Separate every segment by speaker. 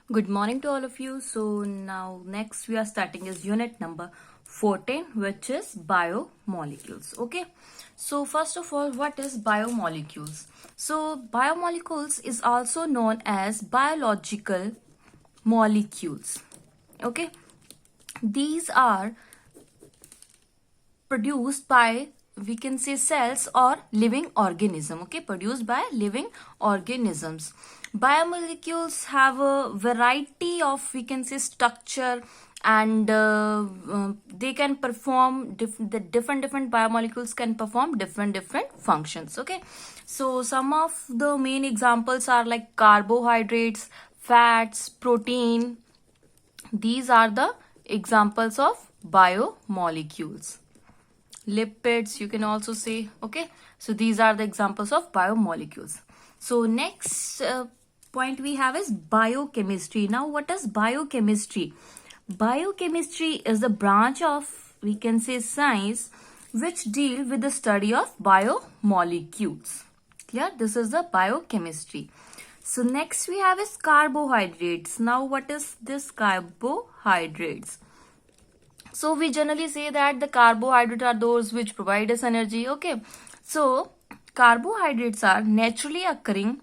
Speaker 1: Good morning to all of you. So now next we are starting is unit number 14, which is biomolecules. Okay. So first of all, what is biomolecules? So biomolecules is also known as biological molecules. Okay. These are produced by, we can say, cells or living organism. Okay, produced by living organisms. Biomolecules have a variety of, we can say, structure, and they can perform the different biomolecules can perform different functions. Okay, so some of the main examples are like carbohydrates, fats, protein. These are the examples of biomolecules. Lipids, you can also say. Okay, so these are the examples of biomolecules. So next point we have is biochemistry. Now what is biochemistry? Biochemistry is the branch of, we can say, science which deal with the study of biomolecules. Clear? This is the biochemistry. So next we have is carbohydrates. Now what is this carbohydrates? So we generally say that the carbohydrates are those which provide us energy. Okay, so carbohydrates are naturally occurring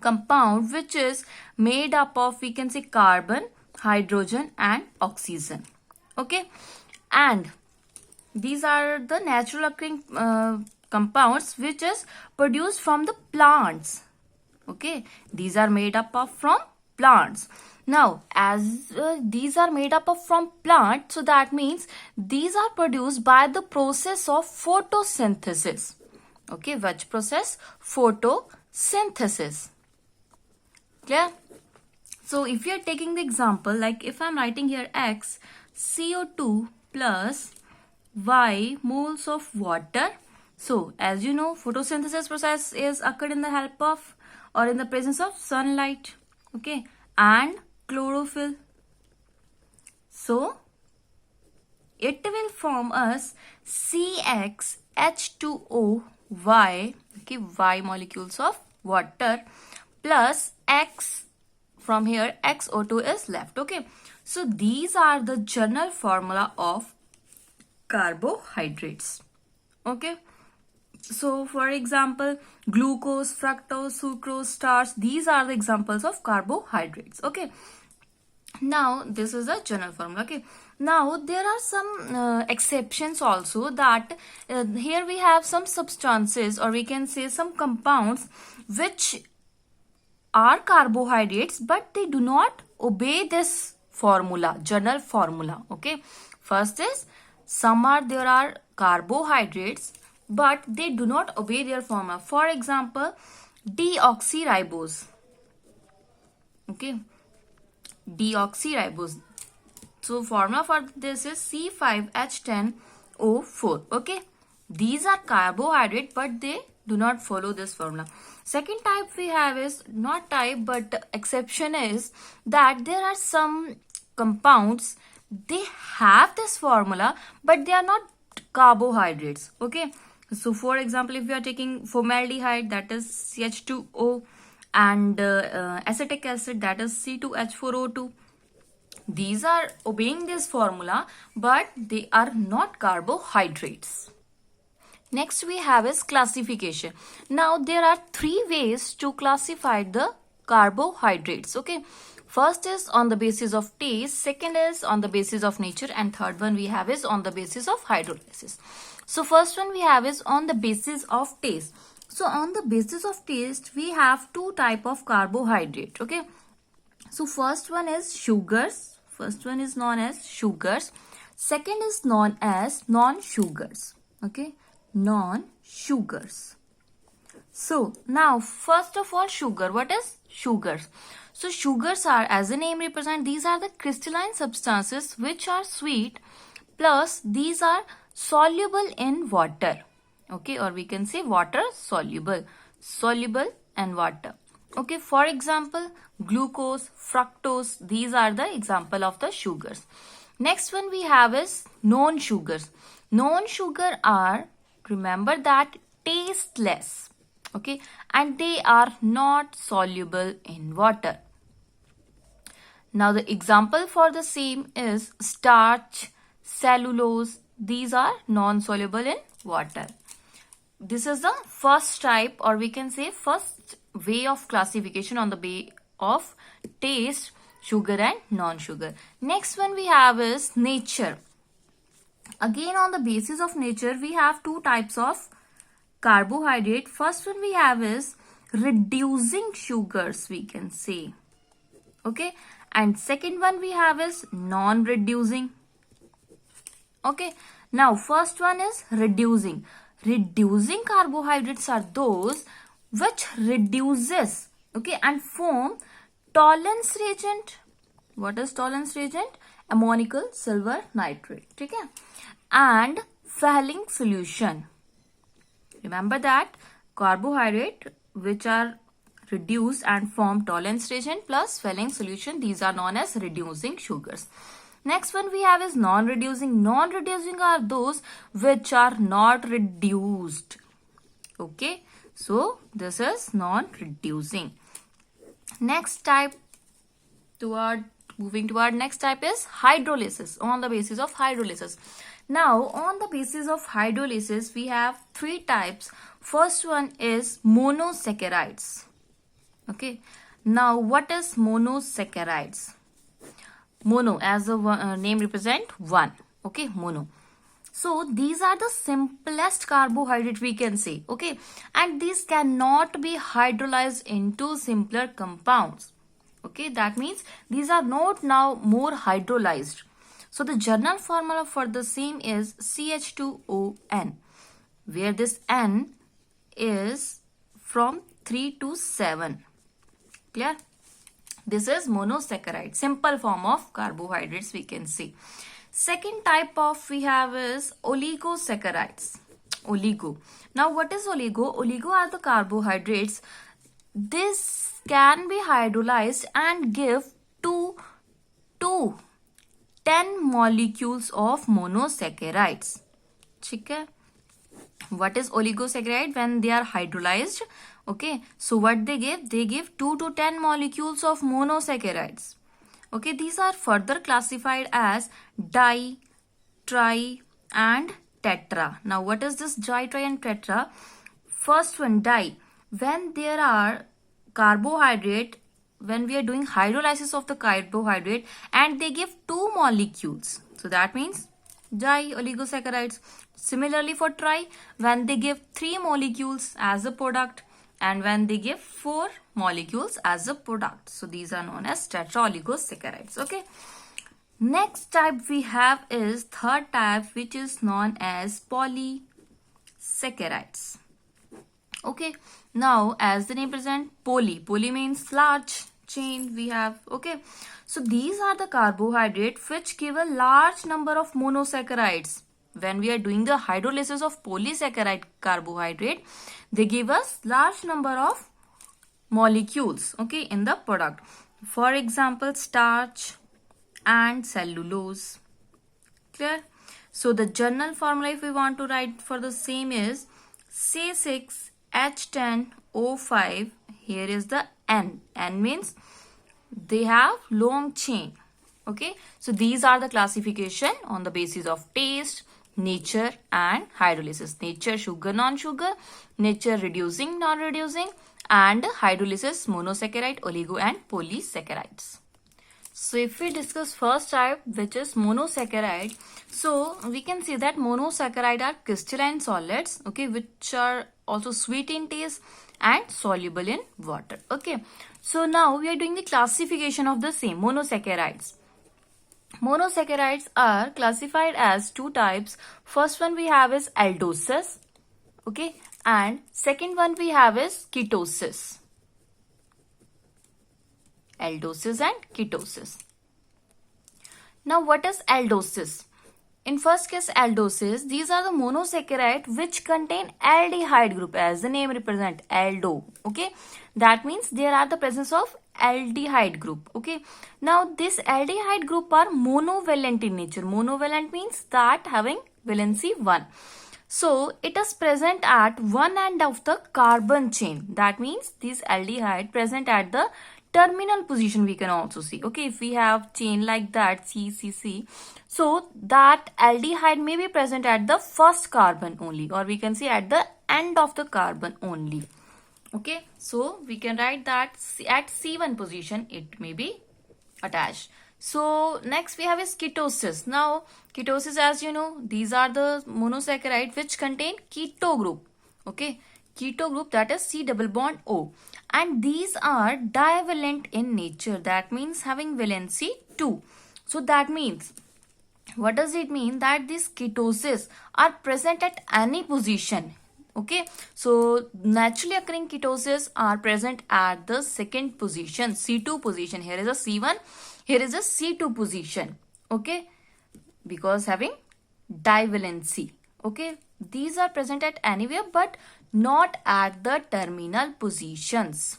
Speaker 1: compound which is made up of, we can say, carbon, hydrogen and oxygen. Okay, and these are the natural occurring compounds which is produced from the plants. Okay, these are made up of from plants. Now as these are made up of from plant, so that means these are produced by the process of photosynthesis. Okay, which process? Photosynthesis. Clear? So if you are taking the example, like if I'm writing here X, CO2 plus Y moles of water. So as you know, photosynthesis process is occurred in the help of or in the presence of sunlight. Okay, and chlorophyll. So it will form us CxH2OY, okay, Y molecules of water, plus X, from here XO2 is left. Okay, so these are the general formula of carbohydrates. Okay, so for example, glucose, fructose, sucrose, starch, these are the examples of carbohydrates. Okay, now this is a general formula. Okay, now there are some exceptions also, that here we have some substances, or we can say some compounds which are carbohydrates but they do not obey this formula, general formula. Okay, first is there are carbohydrates but they do not obey their formula. For example, deoxyribose. Okay, deoxyribose. So formula for this is C5H10O4. Okay, these are carbohydrate but they do not follow this formula. Second type we have is, not type but exception is, that there are some compounds, they have this formula but they are not carbohydrates. Okay, so for example, if we are taking formaldehyde, that is CH2O, and acetic acid, that is C2H4O2. These are obeying this formula but they are not carbohydrates. Next we have is classification. Now there are three ways to classify the carbohydrates. Okay, first is on the basis of taste, second is on the basis of nature, and third one we have is on the basis of hydrolysis. So first one we have is on the basis of taste. So on the basis of taste we have two type of carbohydrate. Okay, so first one is sugars. First one is known as sugars. Second is known as non-sugars. Okay, non-sugars. So now first of all, sugar. What is sugars? So sugars are, as the name represents, these are the crystalline substances which are sweet, plus these are soluble in water. Okay, or we can say water soluble. Soluble in water. Okay, for example, glucose, fructose, these are the example of the sugars. Next one we have is known sugars. Known sugar are, remember that, tasteless. Okay, and they are not soluble in water. Now the example for the same is starch, cellulose. These are non-soluble in water. This is the first type, or we can say first way of classification on the base of taste, sugar and non-sugar. Next one we have is nature. Again, on the basis of nature, we have two types of carbohydrate. First one we have is reducing sugars, we can say. Okay, and second one we have is non-reducing. Okay, now first one is reducing. Reducing carbohydrates are those which reduces, okay, and form Tollens reagent. What is Tollens reagent? Ammonical silver nitrate. Okay, and Fehling solution. Remember that carbohydrate which are reduced and form Tollens reagent plus Fehling solution, these are known as reducing sugars. Next one we have is non-reducing. Non-reducing are those which are not reduced. Okay, so this is non-reducing. Next type, moving toward next type is hydrolysis, on the basis of hydrolysis. Now on the basis of hydrolysis we have three types. First one is monosaccharides. Okay, now what is monosaccharides? Mono, as the name represent one. Okay, mono. So these are the simplest carbohydrate we can say. Okay, and these cannot be hydrolyzed into simpler compounds. Okay, that means these are not now more hydrolyzed. So the general formula for the same is CH2ON, where this N is from 3 to 7. Clear? This is monosaccharide, simple form of carbohydrates we can say. Second type of we have is oligosaccharides. Oligo. Now what is oligo? Oligo are the carbohydrates. This can be hydrolyzed and give 10 molecules of monosaccharides. Okay. What is oligosaccharide? When they are hydrolyzed, okay, so what they give? They give 2 to 10 molecules of monosaccharides. Okay, these are further classified as di, tri and tetra. Now what is this di, tri and tetra? First one, di. When there are carbohydrate, when we are doing hydrolysis of the carbohydrate and they give 2 molecules, so that means di oligosaccharides. Similarly for tri, when they give 3 molecules as a product and when they give 4 molecules as a product, so these are known as tetra oligosaccharides. Okay, next type we have is third type, which is known as polysaccharides. Okay, now as the name present, poly means large chain we have. Okay, so these are the carbohydrates which give a large number of monosaccharides. When we are doing the hydrolysis of polysaccharide carbohydrate, they give us large number of molecules, okay, in the product. For example, starch and cellulose. Clear? So the general formula if we want to write for the same is C6H10O5. Here is the N. N means they have long chain. Okay, so these are the classification on the basis of taste, nature and hydrolysis. Nature, sugar, non-sugar. Nature, reducing, non-reducing. And hydrolysis, monosaccharide, oligo and polysaccharides. So if we discuss first type, which is monosaccharide, so we can see that monosaccharide are crystalline solids, okay, which are also sweet in taste and soluble in water. Okay, so now we are doing the classification of the same monosaccharides. Monosaccharides are classified as two types. First one we have is aldoses, okay, and second one we have is ketosis. Aldoses and ketosis. Now what is aldoses? In first case aldoses, these are the monosaccharide which contain aldehyde group, as the name represent, aldo. Okay, that means there are the presence of aldehyde group. Okay, now this aldehyde group are monovalent in nature. Monovalent means that having valency 1. So it is present at one end of the carbon chain. That means this aldehyde present at the terminal position we can also see. Okay, if we have chain like that, CCC, so that aldehyde may be present at the first carbon only, or we can say at the end of the carbon only. Okay, so we can write that at C1 position it may be attached. So next we have is ketosis. Now ketosis, as you know, these are the monosaccharide which contain keto group. Okay, keto group, that is C double bond O, and these are divalent in nature, that means having valency 2. So that means, what does it mean? That these ketoses are present at any position. Okay, so naturally occurring ketoses are present at the second position, C2 position. Here is a C1, here is a C2 position. Okay, because having divalency. Okay, these are present at anywhere but not at the terminal positions.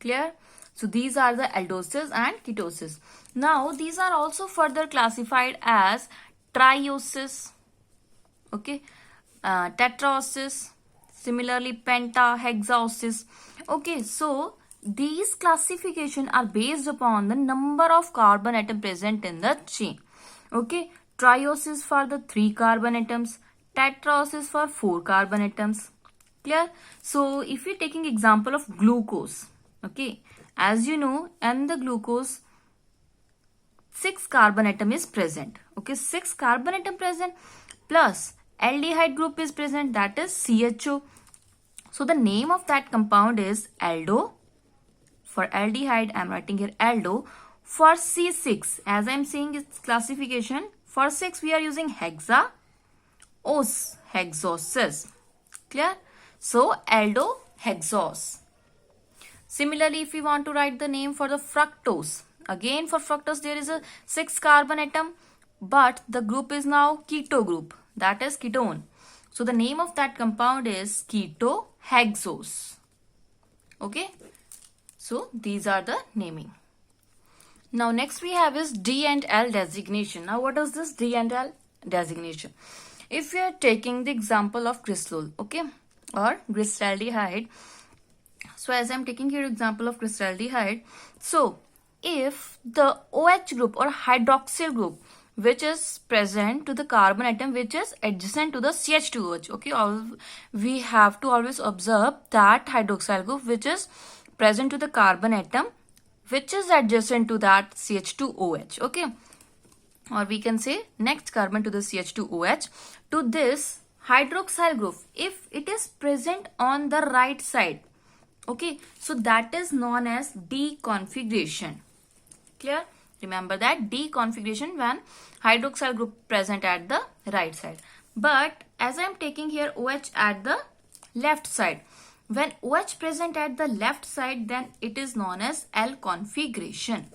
Speaker 1: Clear? So these are the aldoses and ketoses. Now these are also further classified as trioses, okay, tetraoses, similarly penta, hexaoses. Okay, so these classification are based upon the number of carbon atom present in the chain. Okay, trioses for the 3 carbon atoms, tetraoses for 4 carbon atoms. Clear? So if you're taking example of glucose, okay, as you know, in the glucose 6 carbon atom is present. Okay, 6 carbon atom present plus aldehyde group is present, that is CHO. So the name of that compound is aldo. For aldehyde I am writing here aldo. For C6, as I am saying its classification, for 6 we are using hexa, os, hexoses. Clear? So aldo hexose. Similarly, if we want to write the name for the fructose, again for fructose there is a 6 carbon atom, but the group is now keto group, that is ketone. So the name of that compound is ketohexose. Okay, so these are the naming. Now next we have is D and L designation. Now what is this D and L designation? If we are taking the example of glycerol, okay, or glyceraldehyde. So as I am taking here example of glyceraldehyde, so if the OH group or hydroxyl group which is present to the carbon atom which is adjacent to the CH2OH, okay, we have to always observe that hydroxyl group which is present to the carbon atom which is adjacent to that CH2OH, okay, or we can say next carbon to the CH2OH, to this hydroxyl group, if it is present on the right side, okay, so that is known as D configuration. Clear? Remember that D configuration when hydroxyl group present at the right side. But as I am taking here OH at the left side, when OH present at the left side, then it is known as L configuration.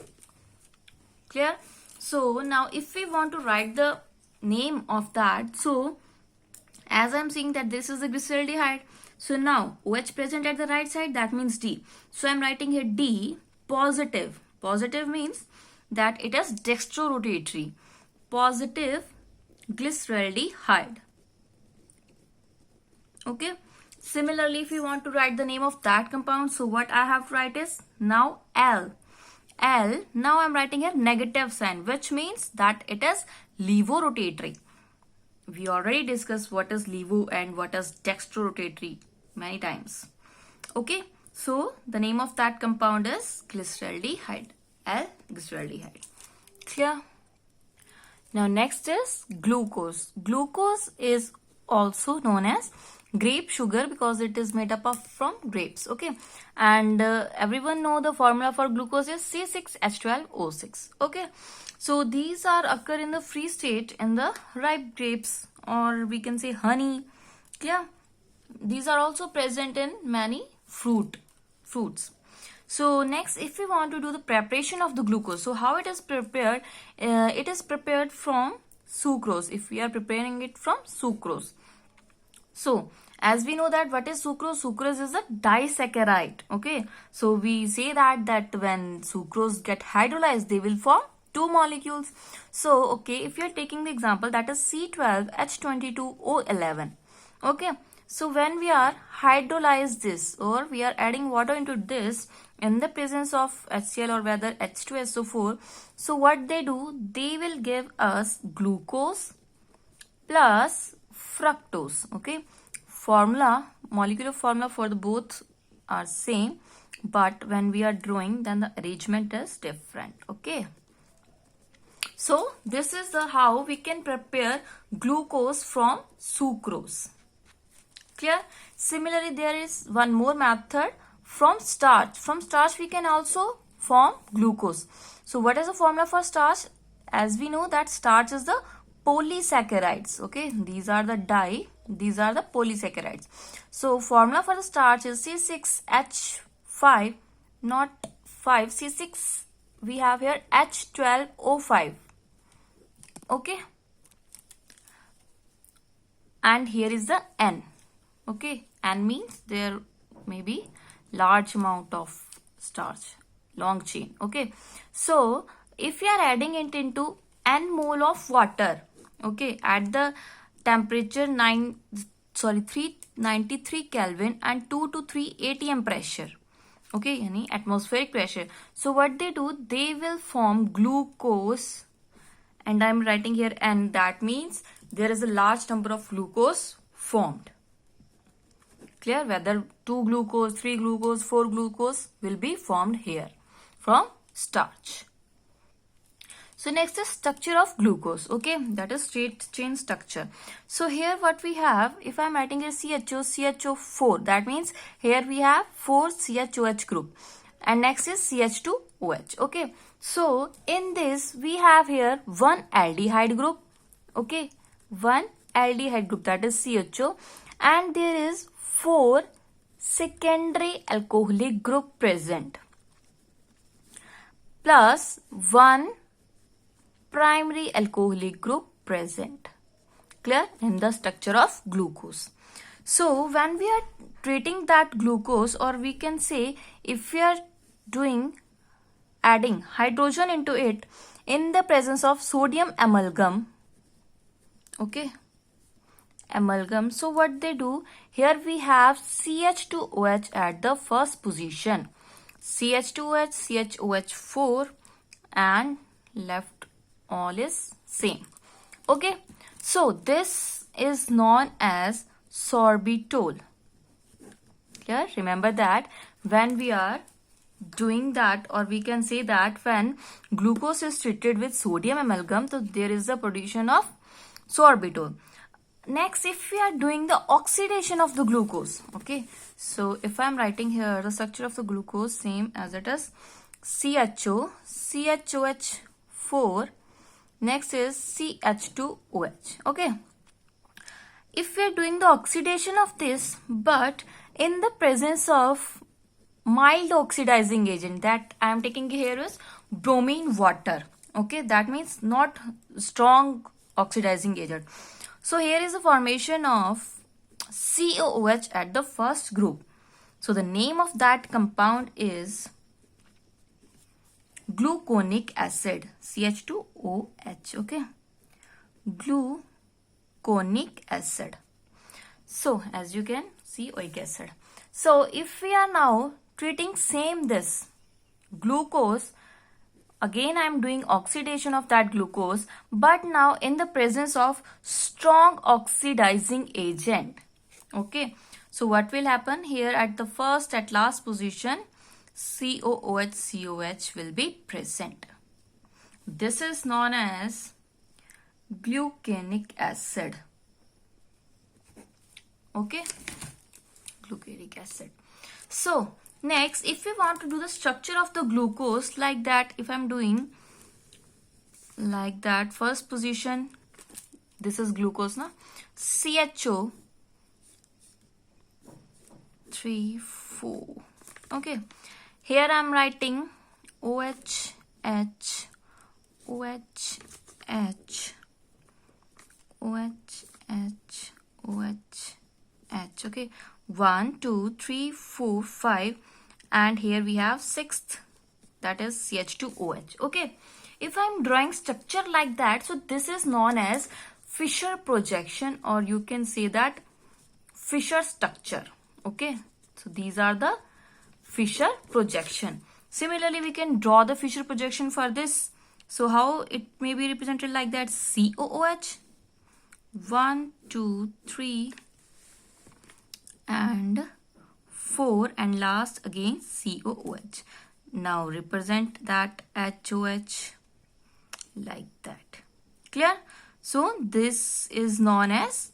Speaker 1: Clear? So now if we want to write the name of that, so as I am saying that this is the glyceraldehyde, so now OH present at the right side, that means D. So I am writing here D positive. Positive means that it is dextrorotatory. Positive glyceraldehyde. Okay. Similarly, if you want to write the name of that compound, so what I have to write is now L. L, now I am writing here negative sign, which means that it is levorotatory. We already discussed what is levo and what is dextrorotatory many times. Okay, so the name of that compound is glyceraldehyde, L-glyceraldehyde. Clear? Now next is glucose. Glucose is also known as grape sugar because it is made up of from grapes. Okay, and everyone know the formula for glucose is C6H12O6. Okay, so these are occur in the free state in the ripe grapes, or we can say honey. Yeah, these are also present in many fruits. So next, if we want to do the preparation of the glucose, so how it is prepared? It is prepared from sucrose. If we are preparing it from sucrose, so as we know that what is sucrose? Sucrose is a disaccharide. Okay, so we say that when sucrose get hydrolyzed, they will form two molecules. So okay, if you are taking the example that is C12H22O11. Okay, so when we are hydrolyze this or we are adding water into this, in the presence of HCl or whether H2SO4. So what they do, they will give us glucose plus fructose. Okay, molecular formula for the both are same, but when we are drawing, then the arrangement is different. Okay, so this is how we can prepare glucose from sucrose. Clear? Similarly, there is one more method from starch. From starch we can also form glucose. So what is the formula for starch? As we know that starch is the polysaccharides. Okay, these are the these are the polysaccharides. So formula for the starch is C6H5, not 5, C6, we have here H12O5. Okay, and here is the N. Okay, N means there may be large amount of starch, long chain. Okay, so if we are adding it into N mole of water, okay, at the temperature 393 Kelvin and 2 to 3 atm pressure, okay, yani atmospheric pressure. So what they do, they will form glucose, and I'm writing here N. That means there is a large number of glucose formed. Clear? Whether 2 glucose, 3 glucose, 4 glucose will be formed here from starch. So next is structure of glucose. Okay, that is straight chain structure. So here what we have, if I'm writing here CHO4, that means here we have 4 CHOH group, and next is CH2OH. Okay, so in this we have here one aldehyde group. Okay, one aldehyde group, that is CHO, and there is 4 secondary alcoholic group present, plus 1 primary alcoholic group present. Clear? In the structure of glucose. So when we are treating that glucose, or we can say if we are adding hydrogen into it in the presence of sodium amalgam, okay, amalgam. So what they do, here we have CH2OH at the first position, CH2OH, CHOH4, and left all is same. Okay, so this is known as sorbitol. Clear? Remember that when we are doing that, or we can say that when glucose is treated with sodium amalgam, so there is the production of sorbitol. Next, if we are doing the oxidation of the glucose, okay, so if I'm writing here the structure of the glucose, same as it is CHO, CHOH4, next is CH2OH. Okay, if we are doing the oxidation of this, but in the presence of mild oxidizing agent, that I am taking here is bromine water. Okay, that means not strong oxidizing agent. So here is the formation of COOH at the first group. So the name of that compound is gluconic acid, CH2OH. Okay, gluconic acid. So as you can see, oic acid. So if we are now treating same this glucose, again I am doing oxidation of that glucose, but now in the presence of strong oxidizing agent. Okay, so what will happen here, at the first, at last position, COOH, COH will be present. This is known as gluconic acid. Okay, gluconic acid. So next, if we want to do the structure of the glucose like that, if I'm doing like that, first position, this is glucose, na? CHO 3, 4. Okay, here I'm writing OH, H, OH, H, OH, H, OH, H. Okay, 1, 2, 3, 4, 5, and here we have 6th, that is CH2OH. Okay, if I'm drawing structure like that, so this is known as Fischer projection, or you can say that Fischer structure. Okay, so these are the Fisher projection. Similarly, we can draw the Fisher projection for this. So how it may be represented like that? COOH. 1, 2, 3 and 4 and last again COOH. Now represent that HOH like that. Clear? So this is known as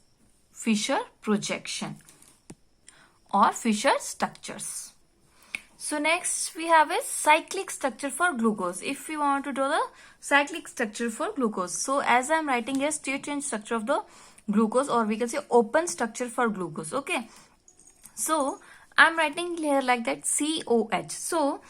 Speaker 1: Fisher projection or Fisher structures. So next we have a cyclic structure for glucose. If we want to draw the cyclic structure for glucose. So as I am writing a state change structure of the glucose, or we can say open structure for glucose. Okay. So I am writing here like that COH. So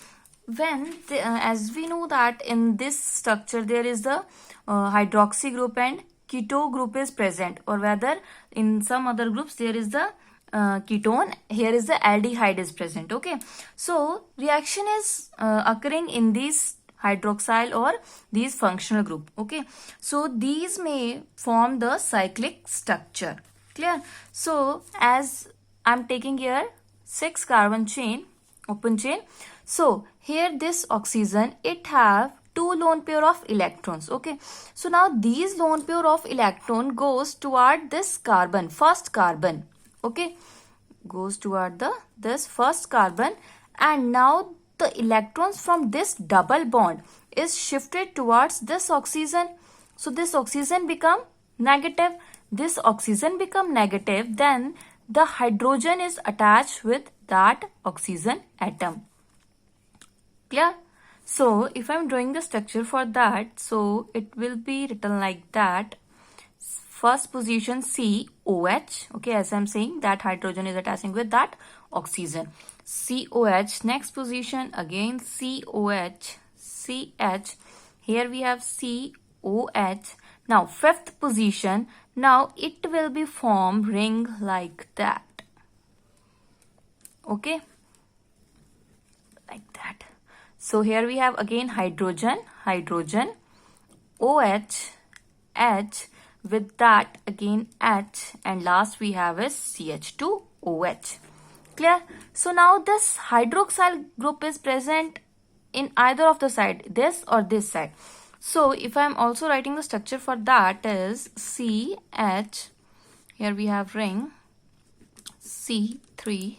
Speaker 1: when as we know that in this structure there is the hydroxy group and keto group is present, or whether in some other groups there is the ketone, here is the aldehyde is present. Okay, so reaction is occurring in these hydroxyl or these functional group. Okay, so these may form the cyclic structure. Clear? So as I'm taking here 6 carbon chain, open chain. So here this oxygen, it have 2 lone pair of electrons. Okay, so now these lone pair of electron goes toward this carbon, first carbon. Okay, goes toward this first carbon, and now the electrons from this double bond is shifted towards this oxygen. So this oxygen become negative. This oxygen become negative, then the hydrogen is attached with that oxygen atom. Clear? So if I'm drawing the structure for that, so it will be written like that. First position COH. Okay, as I'm saying that hydrogen is attaching with that oxygen. COH. Next position again COH. CH. Here we have COH. Now fifth position. Now it will be formed ring like that. Okay, like that. So here we have again hydrogen, OH, H, with that again H, and last we have is CH2OH. Clear? So now this hydroxyl group is present in either of the side, this or this side. So if I am also writing the structure for that is CH, here we have ring, C3,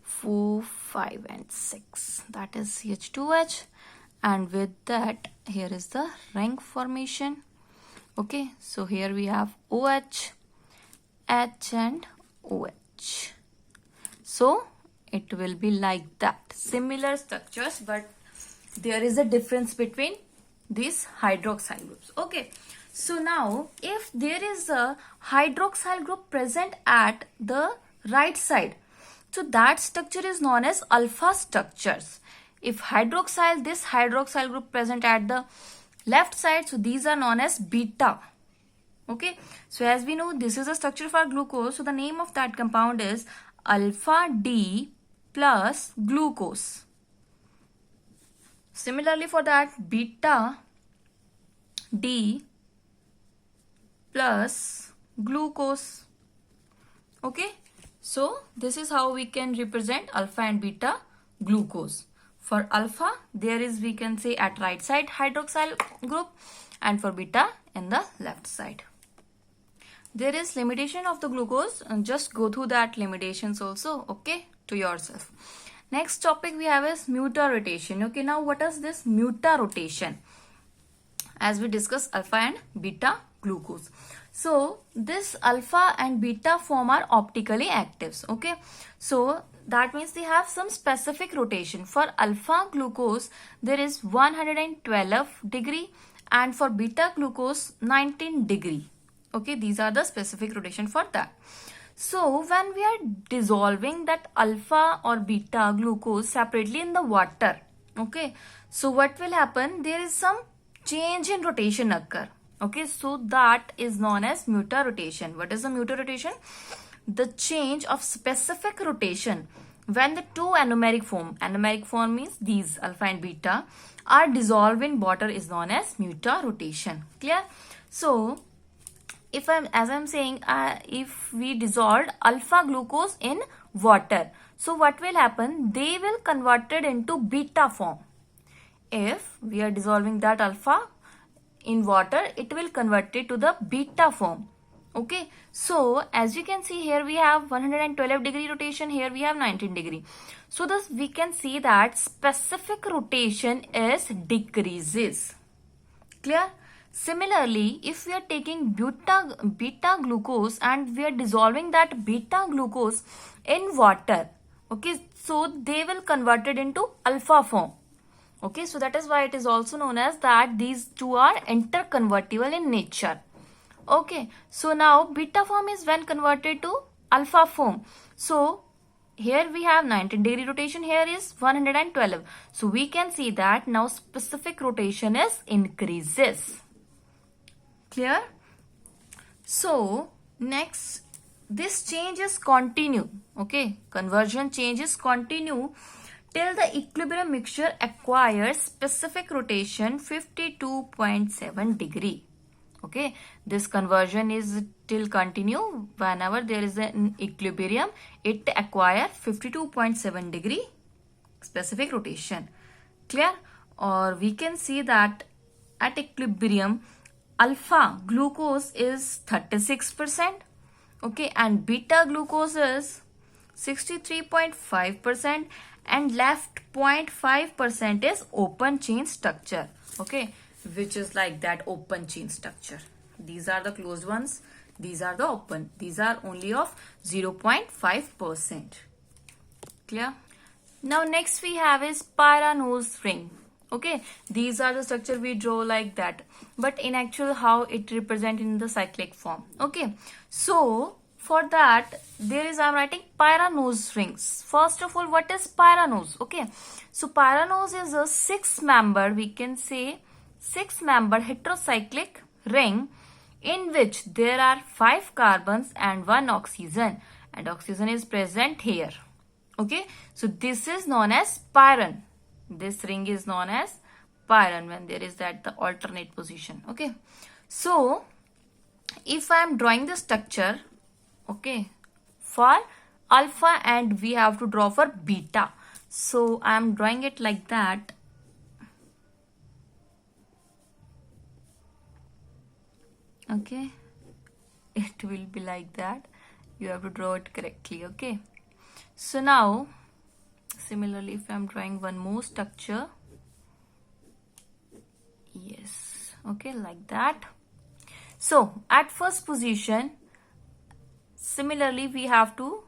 Speaker 1: 4, 5 and 6, that is CH2H, and with that here is the ring formation. Okay, so here we have OH, H and OH. So it will be like that. Similar structures, but there is a difference between these hydroxyl groups. Okay, so now if there is a hydroxyl group present at the right side, so that structure is known as alpha structures. If hydroxyl, this hydroxyl group present at the left side, so these are known as beta. Okay, so as we know this is a structure for glucose, so the name of that compound is alpha D plus glucose. Similarly for that, beta D plus glucose. Okay, so this is how we can represent alpha and beta glucose. For alpha, there is, we can say, at right side hydroxyl group, and for beta in the left side. There is limitation of the glucose, and just go through that limitations also, okay, to yourself. Next topic we have is mutarotation. Okay, now what is this mutarotation? As we discuss alpha and beta glucose. So this alpha and beta form are optically actives. Okay, so that means they have some specific rotation. For alpha glucose there is 112 degree, and for beta glucose 19 degree. Okay, these are the specific rotation for that. So when we are dissolving that alpha or beta glucose separately in the water, okay, so what will happen? There is some change in rotation occur. Okay, so that is known as mutarotation. What is the mutarotation? The change of specific rotation when the two anomeric form means these alpha and beta are dissolved in water is known as mutarotation. Clear? So if we dissolved alpha glucose in water, So what will happen? They will converted into beta form. If we are dissolving that alpha in water, it will convert it to the beta form. Okay, so as you can see here, we have 112 degree rotation, here we have 19 degree. So thus we can see that specific rotation is decreases. Clear? Similarly, if we are taking beta glucose and we are dissolving that beta glucose in water, okay, so they will convert it into alpha form. Okay, so that is why it is also known as that these two are interconvertible in nature. Okay, so now beta form is when converted to alpha form. So here we have 19 degree rotation, here is 112. So we can see that now specific rotation is increases. Clear? So next, this change is continue. Okay, conversion changes continue till the equilibrium mixture acquires specific rotation 52.7 degree. Okay, this conversion is till continue. Whenever there is an equilibrium, it acquire 52.7 degree specific rotation. Clear? Or we can see that at equilibrium, alpha glucose is 36%. Okay, and beta glucose is 63.5%, and left 0.5% is open chain structure. Okay, which is like that open chain structure. These are the closed ones, these are the open, these are only of 0.5%. Clear? Now next we have is Pyranose ring. Okay, these are the structure we draw like that, but in actual how it represent in the cyclic form. Okay, so for that there is, I'm writing Pyranose rings. First of all, what is Pyranose? Okay, so Pyranose is a 6-member, we can say 6-member heterocyclic ring in which there are 5 carbons and 1 oxygen, and oxygen is present here. Okay, so this is known as pyran. This ring is known as pyran when there is that the alternate position. Okay, so if I am drawing the structure, okay, for alpha and we have to draw for beta, so I am drawing it like that. Okay, it will be like that. You have to draw it correctly. Okay, so now similarly, if I'm drawing one more structure, yes, okay, like that. So at first position, similarly we have to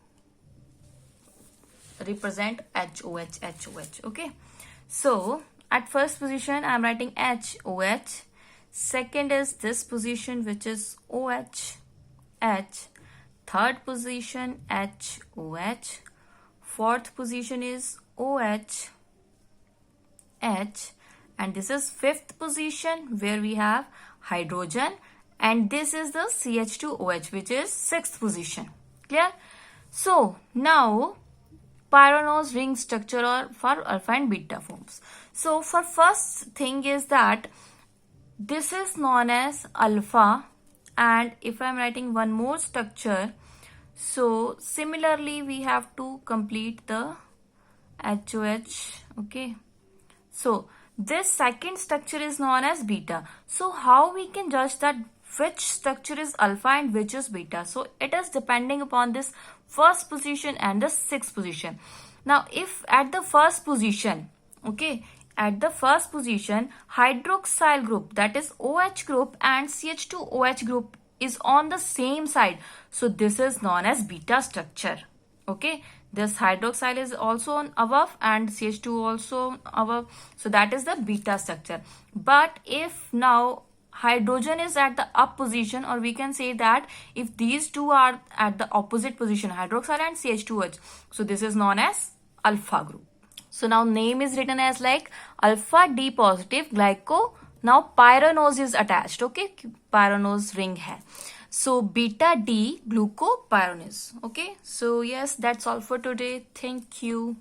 Speaker 1: represent HOH, HOH. Okay, so at first position I'm writing HOH. Second is this position, which is OH, H. Third position HOH. Fourth position is OH, H. And this is fifth position where we have hydrogen, and this is the CH2OH, which is sixth position. Clear? So now Pyranose ring structure or for alpha and beta forms. So for first thing is that this is known as alpha, and if I'm writing one more structure, so similarly we have to complete the HOH. Okay, so this second structure is known as beta. So how we can judge that which structure is alpha and which is beta? So it is depending upon this first position and the sixth position. Now if at the first position, okay, at the first position hydroxyl group, that is OH group, and CH2OH group is on the same side, so this is known as beta structure. Okay, this hydroxyl is also on above and CH2 also above, so that is the beta structure. But if now hydrogen is at the up position, or we can say that if these two are at the opposite position, hydroxyl and CH2OH, so this is known as alpha group. So now name is written as like alpha D positive glyco. Now pyranose is attached. Okay, pyranose ring hai. So beta D glucopyranose. Okay, so yes, that's all for today. Thank you.